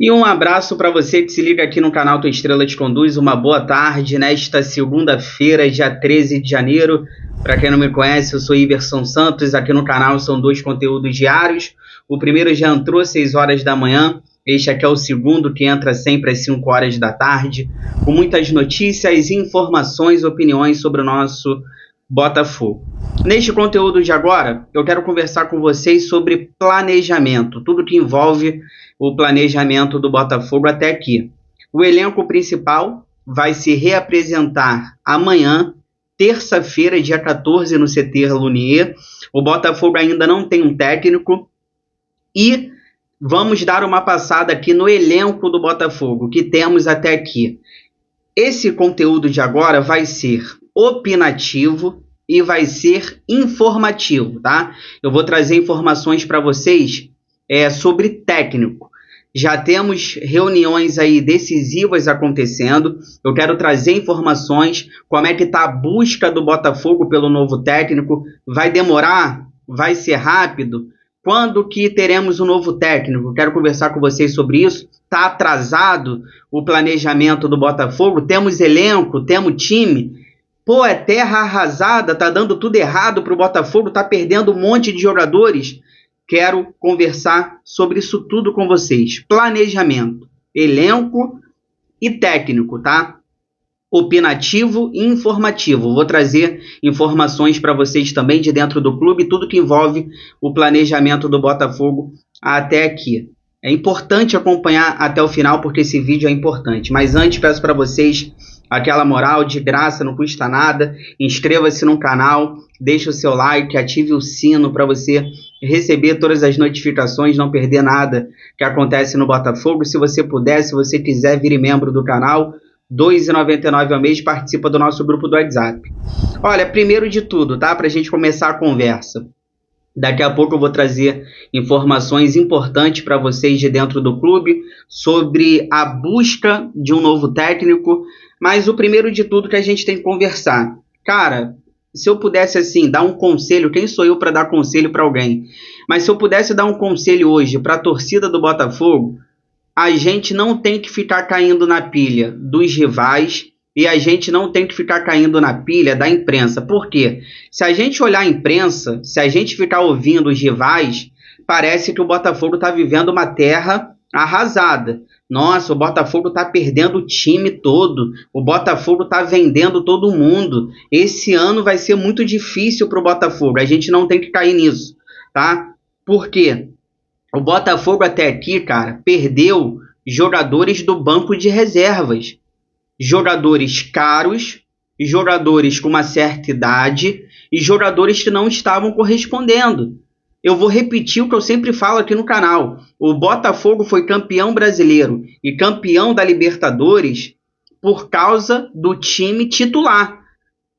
E um abraço para você que se liga aqui no canal Tua Estrela Te Conduz. Uma boa tarde nesta segunda-feira, dia 13 de janeiro. Para quem não me conhece, eu sou Iverson Santos. Aqui no canal são 2 conteúdos diários. O primeiro já entrou às 6 horas da manhã. Este aqui é o segundo, que entra sempre às 5 horas da tarde, com muitas notícias, informações, opiniões sobre o nosso Botafogo. Neste conteúdo de agora, eu quero conversar com vocês sobre planejamento, tudo que envolve o planejamento do Botafogo até aqui. O elenco principal vai se reapresentar amanhã, terça-feira, dia 14, no CT Lunier. O Botafogo ainda não tem um técnico e vamos dar uma passada aqui no elenco do Botafogo, que temos até aqui. Esse conteúdo de agora vai ser opinativo e vai ser informativo, tá? Eu vou trazer informações para vocês sobre técnico. Já temos reuniões aí decisivas acontecendo. Eu quero trazer informações, como é que está a busca do Botafogo pelo novo técnico. Vai demorar? Vai ser rápido? Quando que teremos um novo técnico? Quero conversar com vocês sobre isso. Está atrasado o planejamento do Botafogo? Temos elenco? Temos time? Pô, é terra arrasada, tá dando tudo errado para o Botafogo, tá perdendo um monte de jogadores. Quero conversar sobre isso tudo com vocês. Planejamento, elenco e técnico, tá? Opinativo e informativo. Vou trazer informações para vocês também de dentro do clube, tudo que envolve o planejamento do Botafogo até aqui. É importante acompanhar até o final, porque esse vídeo é importante. Mas antes, peço para vocês aquela moral de graça, não custa nada. Inscreva-se no canal, deixe o seu like, ative o sino para você receber todas as notificações, não perder nada que acontece no Botafogo. Se você puder, se você quiser, vire membro do canal. R$ 2,99 ao mês, participa do nosso grupo do WhatsApp. Olha, primeiro de tudo, tá? Para a gente começar a conversa. Daqui a pouco eu vou trazer informações importantes para vocês de dentro do clube sobre a busca de um novo técnico. Mas o primeiro de tudo que a gente tem que conversar. Cara, se eu pudesse assim dar um conselho, quem sou eu para dar conselho para alguém? Mas se eu pudesse dar um conselho hoje para a torcida do Botafogo, a gente não tem que ficar caindo na pilha dos rivais e a gente não tem que ficar caindo na pilha da imprensa. Por quê? Se a gente olhar a imprensa, se a gente ficar ouvindo os rivais, parece que o Botafogo está vivendo uma terra arrasada. Nossa, o Botafogo está perdendo o time todo, o Botafogo está vendendo todo mundo. Esse ano vai ser muito difícil para o Botafogo, a gente não tem que cair nisso, tá? Por quê? O Botafogo até aqui, cara, perdeu jogadores do banco de reservas. Jogadores caros, jogadores com uma certa idade e jogadores que não estavam correspondendo. Eu vou repetir o que eu sempre falo aqui no canal. O Botafogo foi campeão brasileiro e campeão da Libertadores por causa do time titular.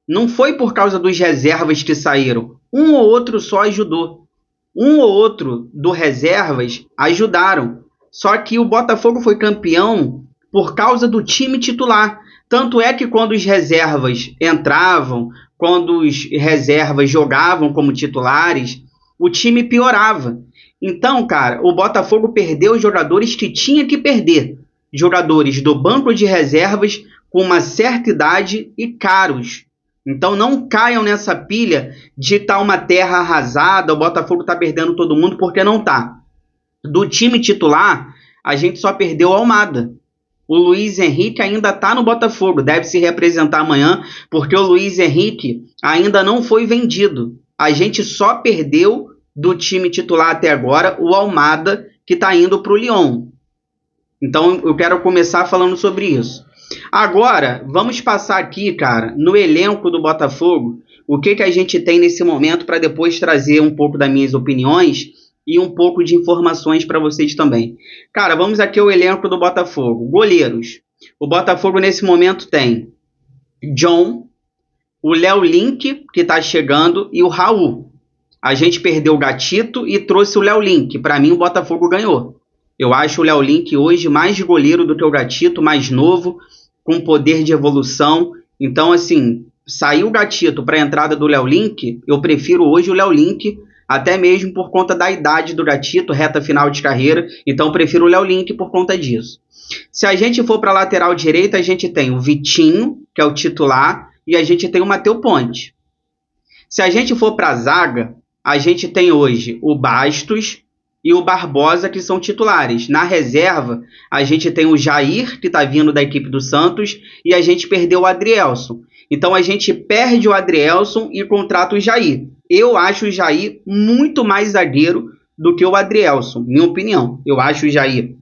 Não foi por causa dos reservas que saíram. Um ou outro só ajudou. Um ou outro do reservas ajudaram. Só que o Botafogo foi campeão por causa do time titular. Tanto é que quando os reservas entravam, quando os reservas jogavam como titulares, o time piorava. Então, cara, o Botafogo perdeu os jogadores que tinha que perder. Jogadores do banco de reservas com uma certa idade e caros. Então não caiam nessa pilha de estar uma terra arrasada, o Botafogo está perdendo todo mundo, porque não está. Do time titular, a gente só perdeu o Almada. O Luiz Henrique ainda está no Botafogo, deve se representar amanhã, porque o Luiz Henrique ainda não foi vendido. A gente só perdeu do time titular até agora o Almada, que está indo para o Lyon. Então eu quero começar falando sobre isso. Agora, vamos passar aqui, cara, no elenco do Botafogo, o que a gente tem nesse momento para depois trazer um pouco das minhas opiniões e um pouco de informações para vocês também. Cara, vamos aqui ao elenco do Botafogo. Goleiros. O Botafogo nesse momento tem John, o Léo Link, que está chegando, e o Raul. A gente perdeu o Gatito e trouxe o Léo Link. Para mim, o Botafogo ganhou. Eu acho o Léo Link hoje mais goleiro do que o Gatito, mais novo, com poder de evolução. Então, assim, saiu o Gatito para a entrada do Léo Link, eu prefiro hoje o Léo Link até mesmo por conta da idade do Gatito, reta final de carreira, então prefiro o Léo Link por conta disso. Se a gente for para a lateral direita, a gente tem o Vitinho, que é o titular, e a gente tem o Matheus Ponte. Se a gente for para a zaga, a gente tem hoje o Bastos e o Barbosa, que são titulares. Na reserva, a gente tem o Jair, que está vindo da equipe do Santos, e a gente perdeu o Adrielson. Então a gente perde o Adrielson e contrata o Jair. Eu acho o Jair muito mais zagueiro do que o Adrielson, minha opinião. Eu acho o Jair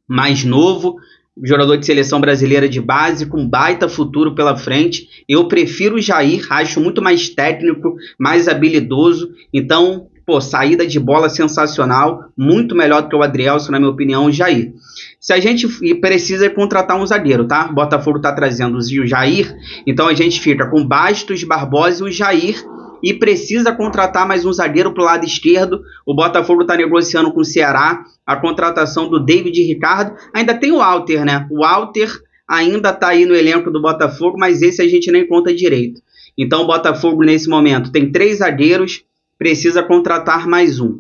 mais novo, jogador de seleção brasileira de base, com baita futuro pela frente. Eu prefiro o Jair, acho muito mais técnico, mais habilidoso. Então, saída de bola sensacional, muito melhor do que o Adrielson, na minha opinião, o Jair. Se a gente precisa contratar um zagueiro, tá? O Botafogo tá trazendo o Jair, então a gente fica com Bastos, Barbosa e o Jair, e precisa contratar mais um zagueiro pro lado esquerdo. O Botafogo está negociando com o Ceará a contratação do David Ricardo. Ainda tem o Walter, né? O Walter ainda está aí no elenco do Botafogo, mas esse a gente nem conta direito. Então o Botafogo nesse momento tem 3 zagueiros, precisa contratar mais um.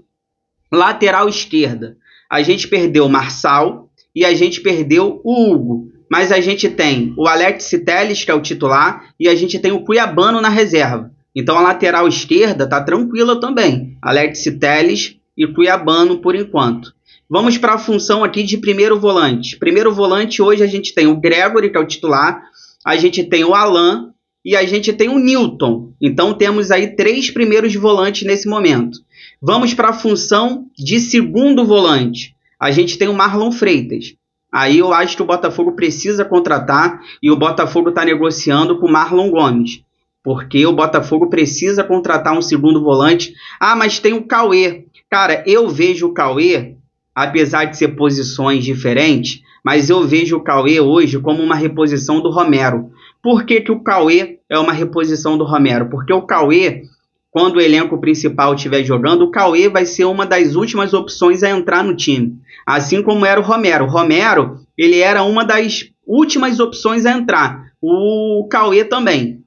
Lateral esquerda, a gente perdeu o Marçal e a gente perdeu o Hugo. Mas a gente tem o Alex Telles, que é o titular, e a gente tem o Cuiabano na reserva. Então a lateral esquerda está tranquila também. Alex Telles e Cuiabano por enquanto. Vamos para a função aqui de primeiro volante. Primeiro volante hoje a gente tem o Gregory, que é o titular. A gente tem o Alan e a gente tem o Newton. Então temos aí 3 primeiros volantes nesse momento. Vamos para a função de segundo volante. A gente tem o Marlon Freitas. Aí eu acho que o Botafogo precisa contratar e o Botafogo está negociando com o Marlon Gomes. Porque o Botafogo precisa contratar um segundo volante. Ah, mas tem o Cauê. Cara, eu vejo o Cauê, apesar de ser posições diferentes, mas eu vejo o Cauê hoje como uma reposição do Romero. Por que que o Cauê é uma reposição do Romero? Porque o Cauê, quando o elenco principal estiver jogando, o Cauê vai ser uma das últimas opções a entrar no time. Assim como era o Romero. O Romero, ele era uma das últimas opções a entrar. O Cauê também.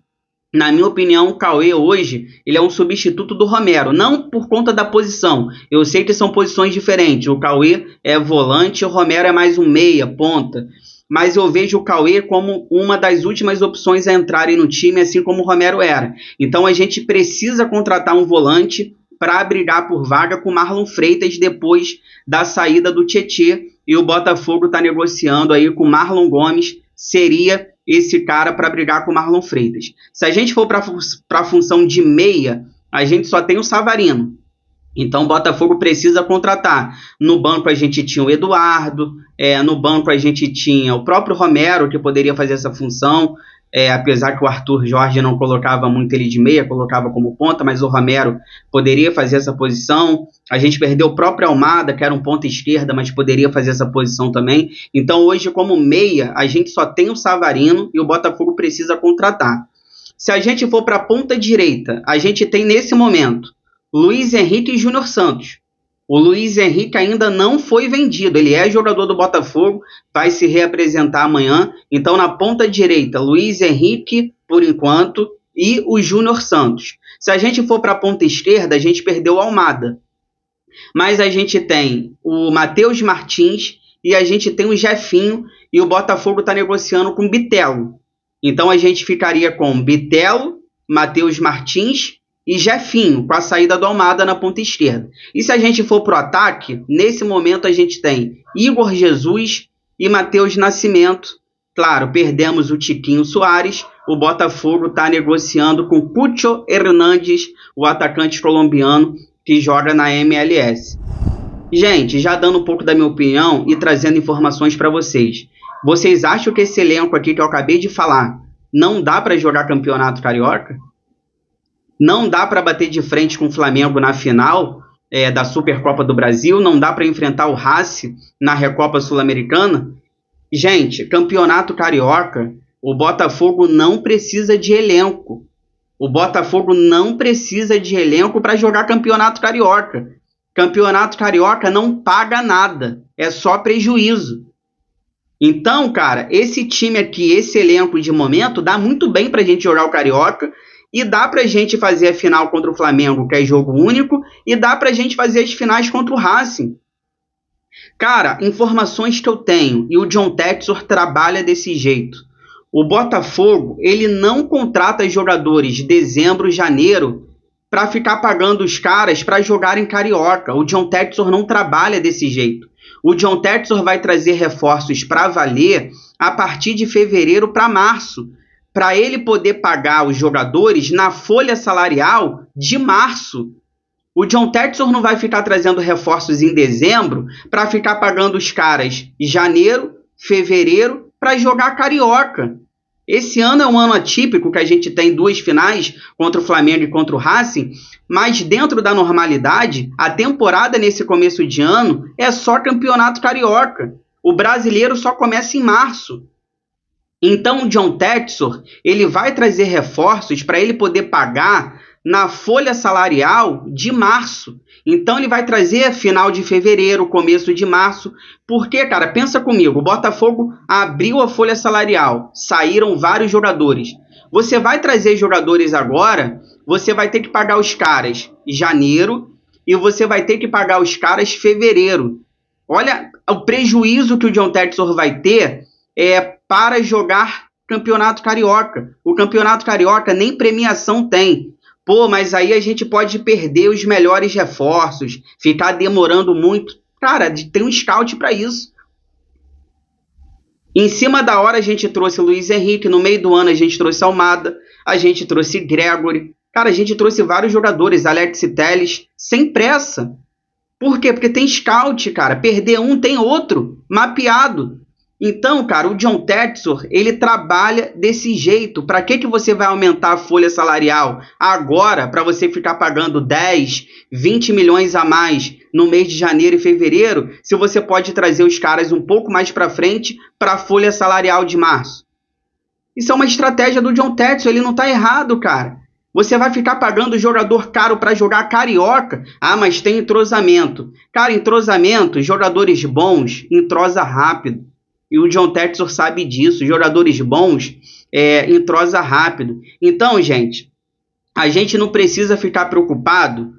Na minha opinião, o Cauê hoje ele é um substituto do Romero, não por conta da posição. Eu sei que são posições diferentes. O Cauê é volante, o Romero é mais um meia, ponta. Mas eu vejo o Cauê como uma das últimas opções a entrarem no time, assim como o Romero era. Então a gente precisa contratar um volante para brigar por vaga com o Marlon Freitas depois da saída do Tietê. E o Botafogo está negociando aí com o Marlon Gomes, seria esse cara para brigar com o Marlon Freitas. Se a gente for para a função de meia, a gente só tem o Savarino. Então o Botafogo precisa contratar. No banco a gente tinha o Eduardo, no banco a gente tinha o próprio Romero, que poderia fazer essa função, apesar que o Arthur Jorge não colocava muito ele de meia, colocava como ponta, mas o Romero poderia fazer essa posição. A gente perdeu o próprio Almada, que era um ponta esquerda, mas poderia fazer essa posição também. Então hoje, como meia, a gente só tem o Savarino e o Botafogo precisa contratar. Se a gente for para a ponta direita, a gente tem nesse momento Luiz Henrique e Júnior Santos. O Luiz Henrique ainda não foi vendido, ele é jogador do Botafogo, vai se reapresentar amanhã. Então na ponta direita, Luiz Henrique por enquanto e o Júnior Santos. Se a gente for para a ponta esquerda, a gente perdeu o Almada. Mas a gente tem o Matheus Martins e a gente tem o Jefinho e o Botafogo está negociando com o Bitelo. Então a gente ficaria com Bitelo, Matheus Martins e Jefinho, com a saída do Almada na ponta esquerda. E se a gente for para o ataque, nesse momento a gente tem Igor Jesus e Matheus Nascimento. Claro, perdemos o Tiquinho Soares. O Botafogo está negociando com Cucho Hernandes, o atacante colombiano que joga na MLS. Gente, já dando um pouco da minha opinião e trazendo informações para vocês. Vocês acham que esse elenco aqui que eu acabei de falar não dá para jogar campeonato carioca? Não dá para bater de frente com o Flamengo na final da Supercopa do Brasil? Não dá para enfrentar o Racing na Recopa Sul-Americana? Gente, campeonato carioca, o Botafogo não precisa de elenco. O Botafogo não precisa de elenco para jogar campeonato carioca. Campeonato carioca não paga nada, é só prejuízo. Então, cara, esse time aqui, esse elenco de momento, dá muito bem pra gente jogar o carioca. E dá pra gente fazer a final contra o Flamengo, que é jogo único, e dá pra gente fazer as finais contra o Racing. Cara, informações que eu tenho, e o John Textor trabalha desse jeito. O Botafogo, ele não contrata jogadores de dezembro, janeiro, para ficar pagando os caras para jogarem Carioca. O John Textor não trabalha desse jeito. O John Textor vai trazer reforços para valer a partir de fevereiro para março, para ele poder pagar os jogadores na folha salarial de março. O John Textor não vai ficar trazendo reforços em dezembro para ficar pagando os caras em janeiro, fevereiro para jogar Carioca. Esse ano é um ano atípico, que a gente tem 2 finais contra o Flamengo e contra o Racing, mas dentro da normalidade, a temporada nesse começo de ano é só campeonato carioca. O brasileiro só começa em março. Então o John Textor, ele vai trazer reforços para ele poder pagar na folha salarial de março. Então ele vai trazer final de fevereiro, começo de março. Porque, cara, pensa comigo, o Botafogo abriu a folha salarial, saíram vários jogadores. Você vai trazer jogadores agora, você vai ter que pagar os caras em janeiro e você vai ter que pagar os caras em fevereiro. Olha o prejuízo que o John Textor vai ter para jogar campeonato carioca. O campeonato carioca nem premiação tem. Pô, mas aí a gente pode perder os melhores reforços, ficar demorando muito. Cara, tem um scout para isso. Em cima da hora a gente trouxe Luiz Henrique, no meio do ano a gente trouxe Almada, a gente trouxe Gregory. Cara, a gente trouxe vários jogadores, Alex Telles, sem pressa. Por quê? Porque tem scout, cara. Perder um, tem outro, mapeado. Então, cara, o John Textor, ele trabalha desse jeito. Para que você vai aumentar a folha salarial agora para você ficar pagando 10, 20 milhões a mais no mês de janeiro e fevereiro, se você pode trazer os caras um pouco mais para frente para a folha salarial de março? Isso é uma estratégia do John Textor, ele não tá errado, cara. Você vai ficar pagando jogador caro para jogar carioca? Ah, mas tem entrosamento. Cara, entrosamento, jogadores bons, entrosa rápido. E o John Textor sabe disso. Jogadores bons entrosa rápido. Então, gente, a gente não precisa ficar preocupado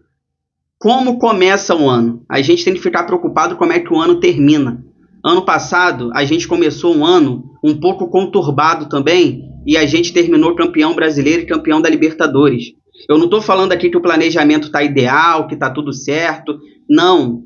como começa o ano. A gente tem que ficar preocupado como é que o ano termina. Ano passado, a gente começou um ano um pouco conturbado também e a gente terminou campeão brasileiro e campeão da Libertadores. Eu não estou falando aqui que o planejamento está ideal, que está tudo certo. Não.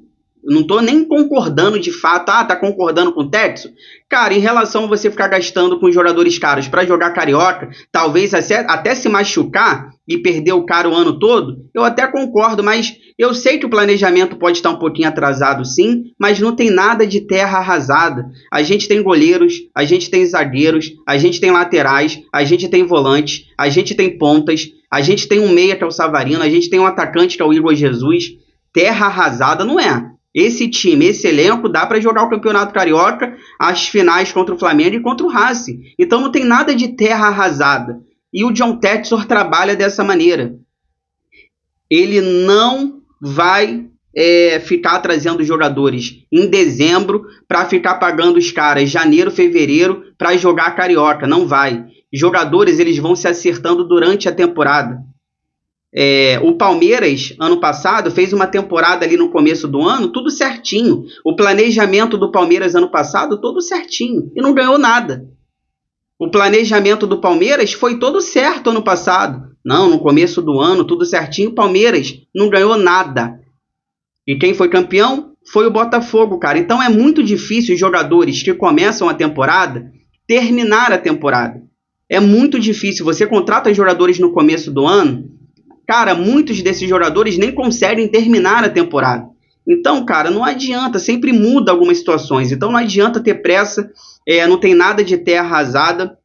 Não estou nem concordando de fato. Ah, tá concordando com o Textor? Cara, em relação a você ficar gastando com jogadores caros para jogar carioca, talvez até se machucar e perder o cara o ano todo, eu até concordo, mas eu sei que o planejamento pode estar um pouquinho atrasado sim, mas não tem nada de terra arrasada. A gente tem goleiros, a gente tem zagueiros, a gente tem laterais, a gente tem volantes, a gente tem pontas, a gente tem um meia que é o Savarino, a gente tem um atacante que é o Igor Jesus. Terra arrasada não é. Esse time, esse elenco, dá para jogar o Campeonato Carioca, as finais contra o Flamengo e contra o Racing. Então não tem nada de terra arrasada. E o John Textor trabalha dessa maneira. Ele não vai ficar trazendo jogadores em dezembro para ficar pagando os caras janeiro, fevereiro para jogar Carioca. Não vai. Jogadores, eles vão se acertando durante a temporada. O Palmeiras, ano passado, fez uma temporada ali no começo do ano, tudo certinho. O planejamento do Palmeiras ano passado, todo certinho. E não ganhou nada. O planejamento do Palmeiras foi todo certo ano passado. Não, no começo do ano, tudo certinho. O Palmeiras não ganhou nada. E quem foi campeão foi o Botafogo, cara. Então é muito difícil os jogadores que começam a temporada terminar a temporada. É muito difícil. Você contrata jogadores no começo do ano, cara, muitos desses jogadores nem conseguem terminar a temporada. Então, cara, não adianta, sempre muda algumas situações. Então não adianta ter pressa, não tem nada de terra arrasada.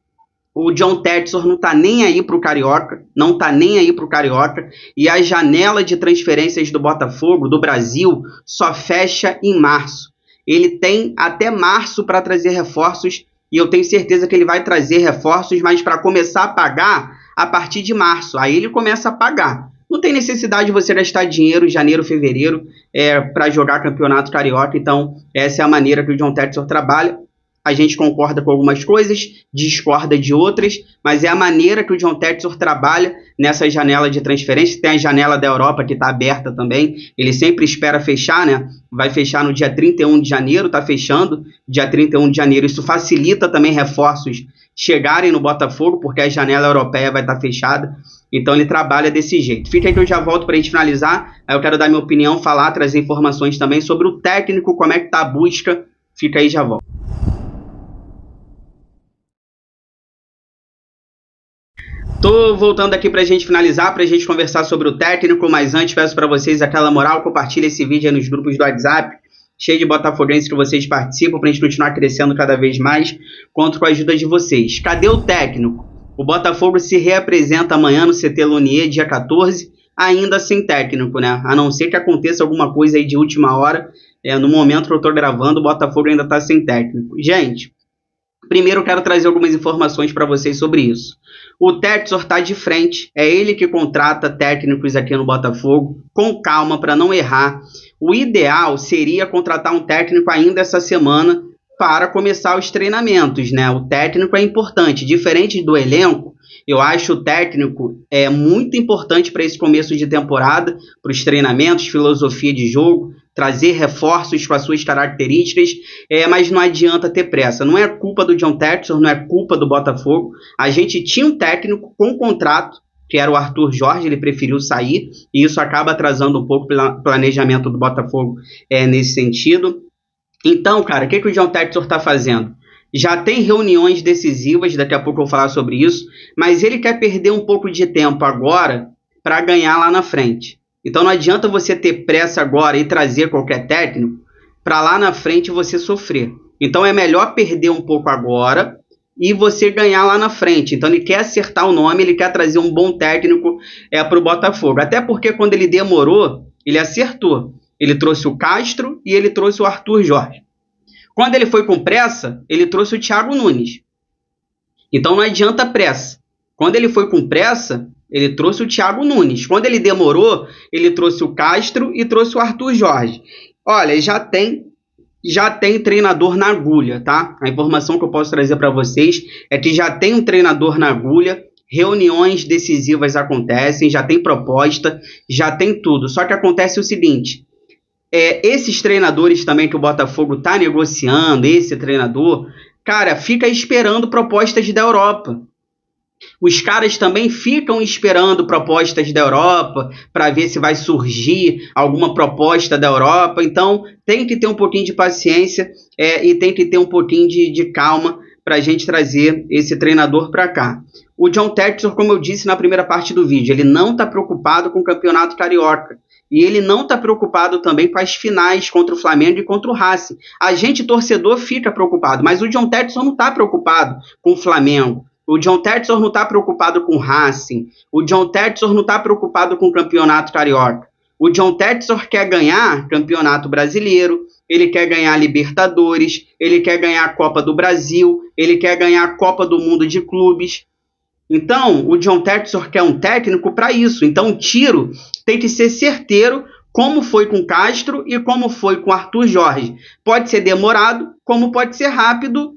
O John Textor não tá nem aí pro Carioca, não tá nem aí pro Carioca. E a janela de transferências do Botafogo, do Brasil, só fecha em março. Ele tem até março para trazer reforços e eu tenho certeza que ele vai trazer reforços, mas para começar a pagar a partir de março. Aí ele começa a pagar. Não tem necessidade de você gastar dinheiro em janeiro, fevereiro para jogar campeonato carioca. Então, essa é a maneira que o John Textor trabalha. a gente concorda com algumas coisas, discorda de outras, mas é a maneira que o John Textor trabalha nessa janela de transferência. Tem a janela da Europa que está aberta também, ele sempre espera fechar, né? Vai fechar no dia 31 de janeiro, está fechando dia 31 de janeiro. Isso facilita também reforços chegarem no Botafogo, porque a janela europeia vai estar fechada. Então ele trabalha desse jeito. Fica aí que eu já volto para a gente finalizar. Aí eu quero dar minha opinião, falar, trazer informações também sobre o técnico, como é que está a busca. Fica aí, já volto. Tô voltando aqui pra gente finalizar, pra gente conversar sobre o técnico, mas antes peço para vocês aquela moral, compartilha esse vídeo aí nos grupos do WhatsApp, cheio de botafoguenses que vocês participam, pra gente continuar crescendo cada vez mais, conto com a ajuda de vocês. Cadê o técnico? O Botafogo se reapresenta amanhã no CT Lonier, dia 14, ainda sem técnico, né? A não ser que aconteça alguma coisa aí de última hora, no momento que eu tô gravando, o Botafogo ainda tá sem técnico. Gente, primeiro eu quero trazer algumas informações para vocês sobre isso. O Textor está de frente, é ele que contrata técnicos aqui no Botafogo, com calma para não errar. O ideal seria contratar um técnico ainda essa semana para começar os treinamentos, né? O técnico é importante, diferente do elenco, eu acho o técnico muito importante para esse começo de temporada, para os treinamentos, filosofia de jogo, trazer reforços com as suas características, mas não adianta ter pressa. Não é culpa do John Textor, não é culpa do Botafogo. A gente tinha um técnico com contrato, que era o Arthur Jorge, ele preferiu sair, e isso acaba atrasando um pouco o planejamento do Botafogo nesse sentido. Então, cara, o que o John Textor está fazendo? Já tem reuniões decisivas, daqui a pouco eu vou falar sobre isso, mas ele quer perder um pouco de tempo agora para ganhar lá na frente. Então não adianta você ter pressa agora e trazer qualquer técnico para lá na frente você sofrer. Então é melhor perder um pouco agora e você ganhar lá na frente. Então ele quer acertar o nome, ele quer trazer um bom técnico para o Botafogo. Até porque quando ele demorou, ele acertou. Ele trouxe o Castro e ele trouxe o Arthur Jorge. Quando ele foi com pressa, ele trouxe o Thiago Nunes. Então não adianta pressa. Quando ele foi com pressa, ele trouxe o Thiago Nunes. Quando ele demorou, ele trouxe o Castro e trouxe o Arthur Jorge. Olha, já tem treinador na agulha, tá? A informação que eu posso trazer para vocês é que já tem um treinador na agulha, reuniões decisivas acontecem, já tem proposta, já tem tudo. Só que acontece o seguinte, esses treinadores também que o Botafogo está negociando, esse treinador, cara, fica esperando propostas da Europa. Os caras também ficam esperando propostas da Europa para ver se vai surgir alguma proposta da Europa. Então, tem que ter um pouquinho de paciência e tem que ter um pouquinho de calma para a gente trazer esse treinador para cá. O John Textor, como eu disse na primeira parte do vídeo, ele não está preocupado com o Campeonato Carioca. E ele não está preocupado também com as finais contra o Flamengo e contra o Racing. A gente, torcedor, fica preocupado, mas o John Textor não está preocupado com o Flamengo. O John Textor não está preocupado com o Racing. O John Textor não está preocupado com o Campeonato Carioca. O John Textor quer ganhar Campeonato Brasileiro, ele quer ganhar Libertadores, ele quer ganhar a Copa do Brasil, ele quer ganhar a Copa do Mundo de Clubes. Então, o John Textor quer um técnico para isso. Então, o tiro tem que ser certeiro, como foi com Castro e como foi com Arthur Jorge. Pode ser demorado, como pode ser rápido,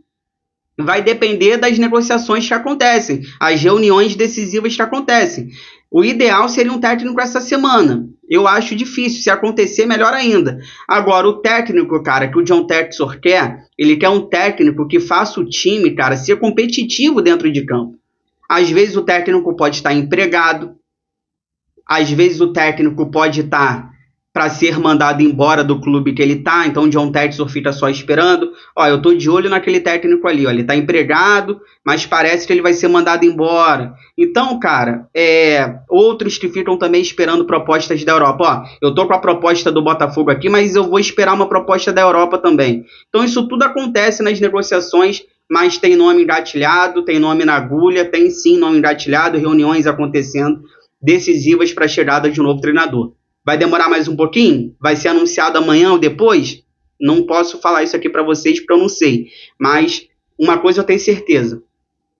vai depender das negociações que acontecem, as reuniões decisivas que acontecem. O ideal seria um técnico essa semana. Eu acho difícil, se acontecer, melhor ainda. Agora, o técnico, cara, que o John Textor quer, ele quer um técnico que faça o time, cara, ser competitivo dentro de campo. Às vezes o técnico pode estar empregado, às vezes o técnico pode estar para ser mandado embora do clube que ele está, então o John Textor fica só esperando. Eu estou de olho naquele técnico ali, ele está empregado, mas parece que ele vai ser mandado embora. Então, cara, outros que ficam também esperando propostas da Europa. Eu estou com a proposta do Botafogo aqui, mas eu vou esperar uma proposta da Europa também. Então isso tudo acontece nas negociações, mas tem nome engatilhado, tem nome na agulha, tem sim nome engatilhado, reuniões acontecendo decisivas para a chegada de um novo treinador. Vai demorar mais um pouquinho? Vai ser anunciado amanhã ou depois? Não posso falar isso aqui para vocês porque eu não sei. Mas uma coisa eu tenho certeza.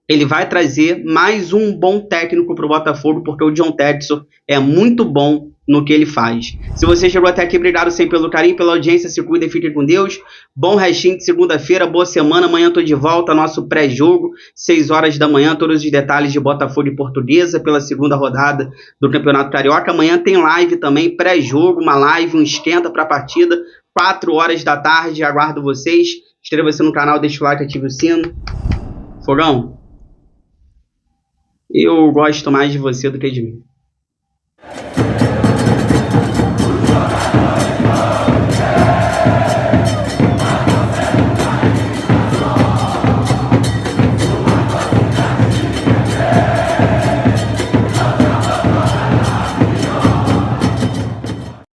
Ele vai trazer mais um bom técnico para o Botafogo, porque o John Textor é muito bom no que ele faz. Se você chegou até aqui, obrigado sempre pelo carinho, pela audiência, se cuida e fique com Deus. Bom restinho de segunda-feira, boa semana, amanhã eu tô de volta, nosso pré-jogo, 6 horas da manhã, todos os detalhes de Botafogo e Portuguesa, pela segunda rodada do Campeonato Carioca. Amanhã tem live também, pré-jogo, uma live, um esquenta para a partida, 4 horas da tarde, aguardo vocês. Inscreva-se no canal, deixa o like, ative o sino. Fogão, eu gosto mais de você do que de mim.